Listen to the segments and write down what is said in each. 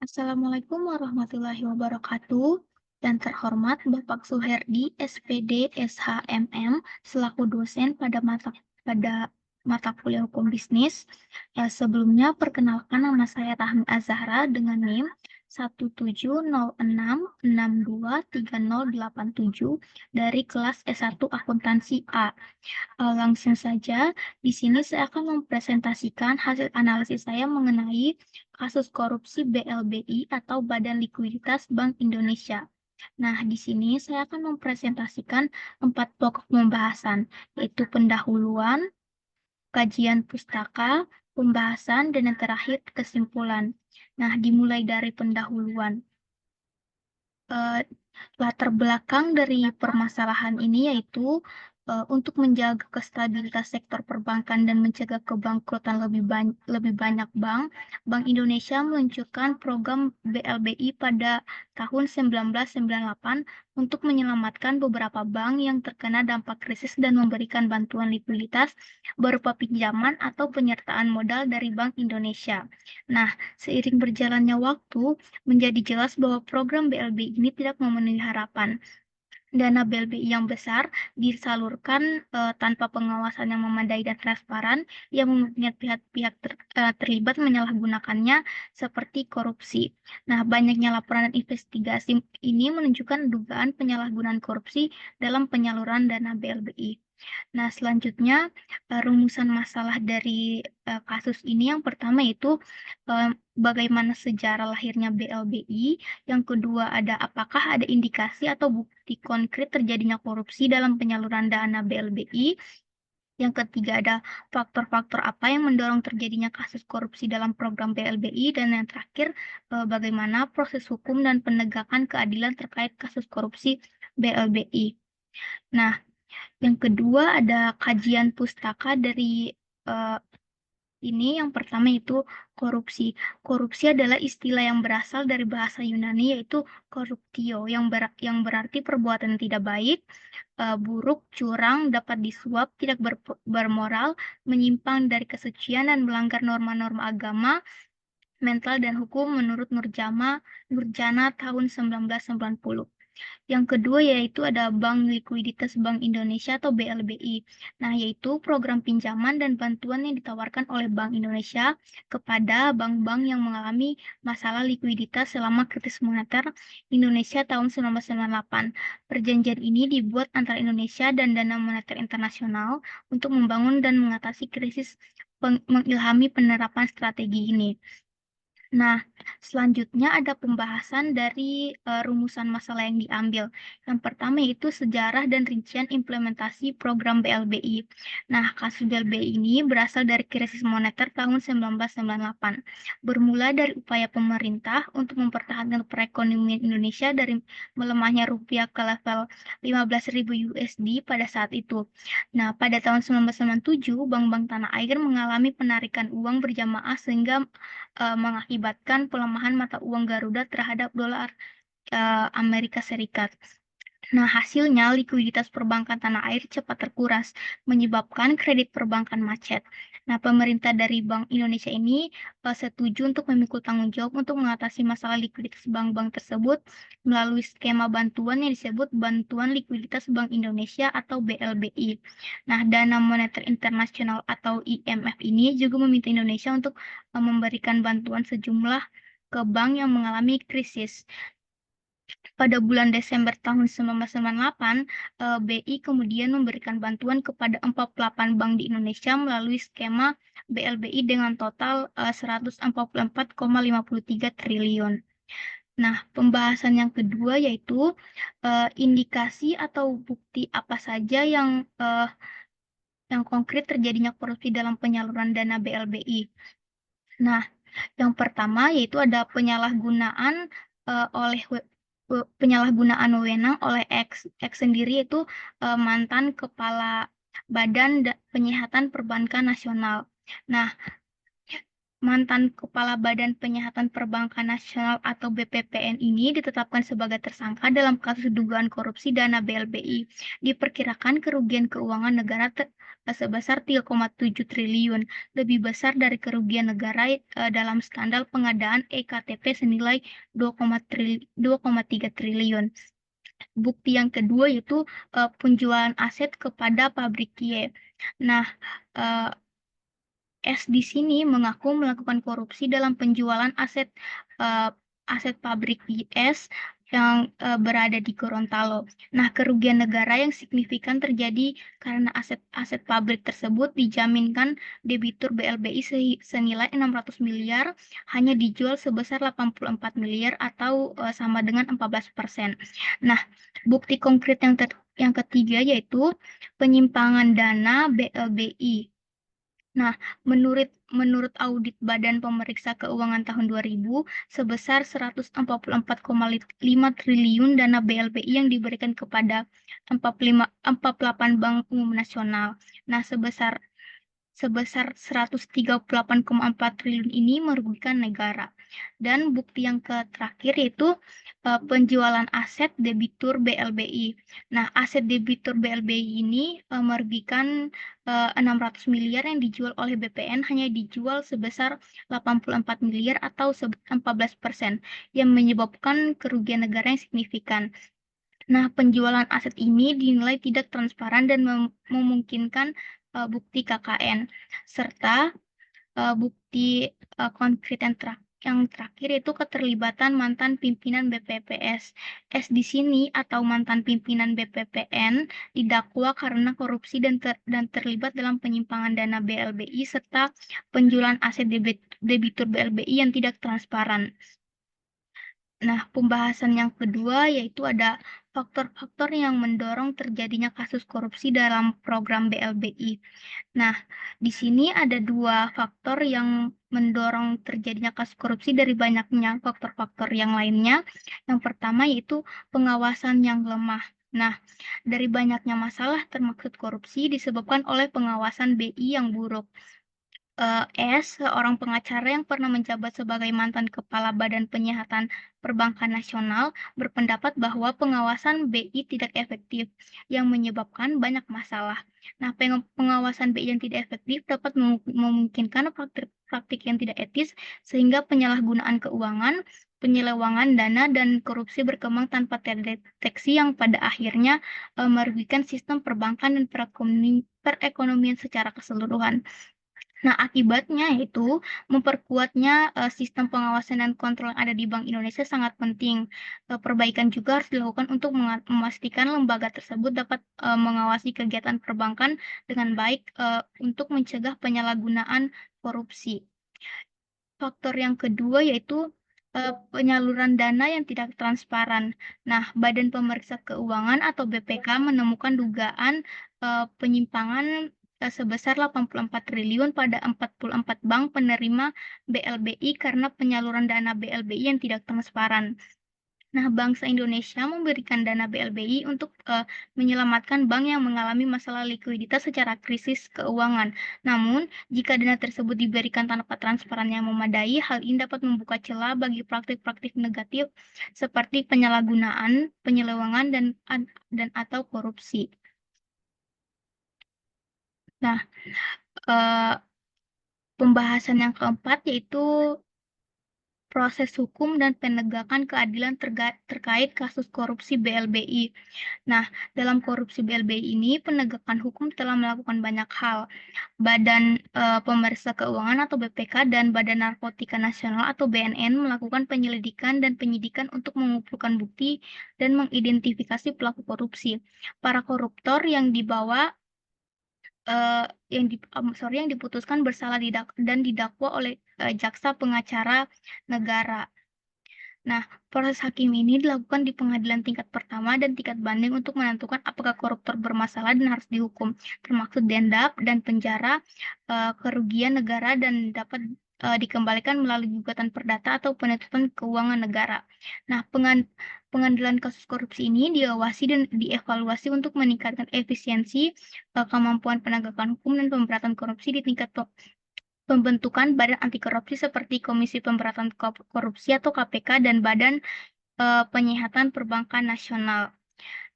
Assalamualaikum warahmatullahi wabarakatuh. Dan terhormat Bapak Suherdi, SPD, SHMM, selaku dosen pada mata kuliah Hukum Bisnis. Sebelumnya, perkenalkan nama saya Rahmi Azahra dengan NIM 17066263087 dari kelas S1 Akuntansi A. Langsung saja, di sini saya akan mempresentasikan hasil analisis saya mengenai kasus korupsi BLBI atau Badan Likuiditas Bank Indonesia. Nah, di sini saya akan mempresentasikan 4 pokok pembahasan, yaitu pendahuluan, kajian pustaka, pembahasan, dan yang terakhir kesimpulan. Nah, dimulai dari pendahuluan. Latar belakang dari permasalahan ini yaitu untuk menjaga kestabilitas sektor perbankan dan mencegah kebangkrutan lebih banyak bank, Bank Indonesia meluncurkan program BLBI pada tahun 1998 untuk menyelamatkan beberapa bank yang terkena dampak krisis dan memberikan bantuan likuiditas berupa pinjaman atau penyertaan modal dari Bank Indonesia. Nah, seiring berjalannya waktu, menjadi jelas bahwa program BLBI ini tidak memenuhi harapan. Dana BLBI yang besar disalurkan tanpa pengawasan yang memadai dan transparan yang memungkinkan pihak-pihak terlibat menyalahgunakannya seperti korupsi. Nah, banyaknya laporan dan investigasi ini menunjukkan dugaan penyalahgunaan korupsi dalam penyaluran dana BLBI. Nah, selanjutnya rumusan masalah dari kasus ini yang pertama itu bagaimana sejarah lahirnya BLBI. Yang kedua apakah ada indikasi atau bukti konkret terjadinya korupsi dalam penyaluran dana BLBI. Yang ketiga ada faktor-faktor apa yang mendorong terjadinya kasus korupsi dalam program BLBI. Dan yang terakhir bagaimana proses hukum dan penegakan keadilan terkait kasus korupsi BLBI. Nah, yang kedua ada kajian pustaka dari ini. Yang pertama itu korupsi. Korupsi adalah istilah yang berasal dari bahasa Yunani yaitu corruptio yang berarti perbuatan tidak baik, buruk, curang, dapat disuap, tidak bermoral, menyimpang dari kesucian dan melanggar norma-norma agama, mental dan hukum menurut Nurjana tahun 1990. Yang kedua yaitu ada Bank Likuiditas Bank Indonesia atau BLBI. Nah, yaitu program pinjaman dan bantuan yang ditawarkan oleh Bank Indonesia kepada bank-bank yang mengalami masalah likuiditas selama krisis moneter Indonesia tahun 1998. Perjanjian ini dibuat antara Indonesia dan Dana Moneter Internasional untuk membangun dan mengatasi krisis mengilhami penerapan strategi ini. Nah, selanjutnya ada pembahasan dari rumusan masalah yang diambil. Yang pertama yaitu sejarah dan rincian implementasi program BLBI. Nah, kasus BLBI ini berasal dari krisis moneter tahun 1998. Bermula dari upaya pemerintah untuk mempertahankan perekonomian Indonesia dari melemahnya rupiah ke level 15.000 USD pada saat itu. Nah, pada tahun 1997, bank-bank tanah air mengalami penarikan uang berjamaah sehingga mengakibatkan pelemahan mata uang Garuda terhadap dolar Amerika Serikat. Nah, hasilnya likuiditas perbankan tanah air cepat terkuras, menyebabkan kredit perbankan macet. Nah, pemerintah dari Bank Indonesia ini setuju untuk memikul tanggung jawab untuk mengatasi masalah likuiditas bank-bank tersebut melalui skema bantuan yang disebut Bantuan Likuiditas Bank Indonesia atau BLBI. Nah, Dana Moneter Internasional atau IMF ini juga meminta Indonesia untuk memberikan bantuan sejumlah ke bank yang mengalami krisis. Pada bulan Desember tahun 1998, BI kemudian memberikan bantuan kepada 48 bank di Indonesia melalui skema BLBI dengan total 144,53 triliun. Nah, pembahasan yang kedua yaitu indikasi atau bukti apa saja yang konkret terjadinya korupsi dalam penyaluran dana BLBI. Nah, yang pertama yaitu ada penyalahgunaan wewenang oleh X sendiri itu mantan kepala Badan Penyihatan Perbankan Nasional. Nah, mantan Kepala Badan Penyihatan Perbankan Nasional atau BPPN ini ditetapkan sebagai tersangka dalam kasus dugaan korupsi dana BLBI. Diperkirakan kerugian keuangan negara sebesar 3,7 triliun, lebih besar dari kerugian negara dalam skandal pengadaan EKTP senilai 2,3 triliun. Bukti yang kedua yaitu penjualan aset kepada pabrik Kie. Nah, eh, S di sini mengaku melakukan korupsi dalam penjualan eh, aset pabrik IS yang berada di Gorontalo. Nah, kerugian negara yang signifikan terjadi karena aset-aset pabrik tersebut dijaminkan debitur BLBI senilai 600 miliar hanya dijual sebesar 84 miliar atau sama dengan 14%. Nah, bukti konkret yang ketiga yaitu penyimpangan dana BLBI. Nah, menurut audit Badan Pemeriksa Keuangan tahun 2000, sebesar 144,5 triliun dana BLBI yang diberikan kepada 48 Bank Umum Nasional. Nah, sebesar 138,4 triliun ini merugikan negara. Dan bukti yang terakhir yaitu penjualan aset debitur BLBI. Nah, aset debitur BLBI ini merugikan 600 miliar yang dijual oleh BPN hanya dijual sebesar 84 miliar atau 14%, yang menyebabkan kerugian negara yang signifikan. Nah, penjualan aset ini dinilai tidak transparan dan memungkinkan bukti KKN, serta bukti konkret yang terakhir itu keterlibatan mantan pimpinan BPPS. S di sini atau mantan pimpinan BPPN didakwa karena korupsi dan terlibat dalam penyimpangan dana BLBI serta penjualan aset debitur BLBI yang tidak transparan. Nah, pembahasan yang kedua yaitu ada faktor-faktor yang mendorong terjadinya kasus korupsi dalam program BLBI. Nah, di sini ada dua faktor yang mendorong terjadinya kasus korupsi dari banyaknya faktor-faktor yang lainnya. Yang pertama yaitu pengawasan yang lemah. Nah, dari banyaknya masalah termaksud korupsi disebabkan oleh pengawasan BI yang buruk. Seorang pengacara yang pernah menjabat sebagai mantan Kepala Badan Penyihatan Perbankan Nasional, berpendapat bahwa pengawasan BI tidak efektif, yang menyebabkan banyak masalah. Nah, pengawasan BI yang tidak efektif dapat memungkinkan praktik yang tidak etis, sehingga penyalahgunaan keuangan, penyelewangan dana, dan korupsi berkembang tanpa terdeteksi yang pada akhirnya merugikan sistem perbankan dan perekonomian secara keseluruhan. Nah, akibatnya itu memperkuatnya sistem pengawasan dan kontrol yang ada di Bank Indonesia sangat penting. Perbaikan juga harus dilakukan untuk memastikan lembaga tersebut dapat mengawasi kegiatan perbankan dengan baik untuk mencegah penyalahgunaan korupsi. Faktor yang kedua yaitu penyaluran dana yang tidak transparan. Nah, Badan Pemeriksa Keuangan atau BPK menemukan dugaan penyimpangan sebesar 84 triliun pada 44 bank penerima BLBI karena penyaluran dana BLBI yang tidak transparan. Nah, bangsa Indonesia memberikan dana BLBI untuk menyelamatkan bank yang mengalami masalah likuiditas secara krisis keuangan. Namun, jika dana tersebut diberikan tanpa transparan yang memadai, hal ini dapat membuka celah bagi praktik-praktik negatif seperti penyalahgunaan, penyelewengan, dan atau korupsi. Nah, pembahasan yang keempat yaitu proses hukum dan penegakan keadilan terkait kasus korupsi BLBI. Nah, dalam korupsi BLBI ini, penegakan hukum telah melakukan banyak hal. Badan Pemeriksa Keuangan atau BPK dan Badan Narkotika Nasional atau BNN melakukan penyelidikan dan penyidikan untuk mengumpulkan bukti dan mengidentifikasi pelaku korupsi. Para koruptor yang yang diputuskan bersalah dan didakwa oleh jaksa pengacara negara. Nah, proses hakim ini dilakukan di pengadilan tingkat pertama dan tingkat banding untuk menentukan apakah koruptor bermasalah dan harus dihukum, termasuk denda dan penjara, kerugian negara, dan dapat dikembalikan melalui gugatan perdata atau penutupan keuangan negara. Nah, pengadilan kasus korupsi ini diawasi dan dievaluasi untuk meningkatkan efisiensi, kemampuan penegakan hukum, dan pemberantasan korupsi di tingkat pembentukan badan anti korupsi seperti Komisi Pemberantasan Korupsi atau KPK dan Badan Penyihatan Perbankan Nasional.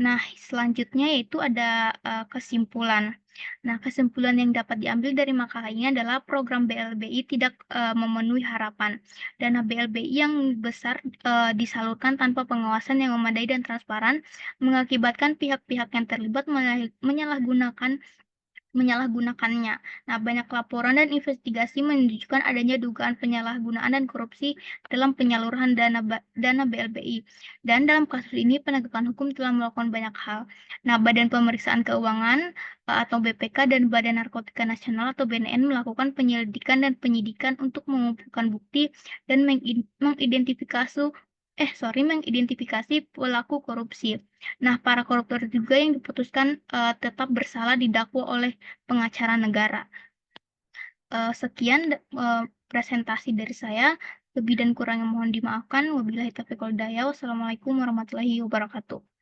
Nah, selanjutnya yaitu ada kesimpulan. Nah, kesimpulan yang dapat diambil dari makalah ini adalah program BLBI tidak memenuhi harapan. Dana BLBI yang besar disalurkan tanpa pengawasan yang memadai dan transparan, mengakibatkan pihak-pihak yang terlibat menyalahgunakannya. Nah, banyak laporan dan investigasi menunjukkan adanya dugaan penyalahgunaan dan korupsi dalam penyaluran dana BLBI. Dan dalam kasus ini penegakan hukum telah melakukan banyak hal. Nah, Badan Pemeriksaan Keuangan atau BPK dan Badan Narkotika Nasional atau BNN melakukan penyelidikan dan penyidikan untuk mengumpulkan bukti dan mengidentifikasi pelaku korupsi. Nah, para koruptor juga yang diputuskan tetap bersalah didakwa oleh pengacara negara. Sekian presentasi dari saya. Lebih dan kurangnya mohon dimaafkan. Wabillahi taufiq wal hidayah. Wassalamualaikum warahmatullahi wabarakatuh.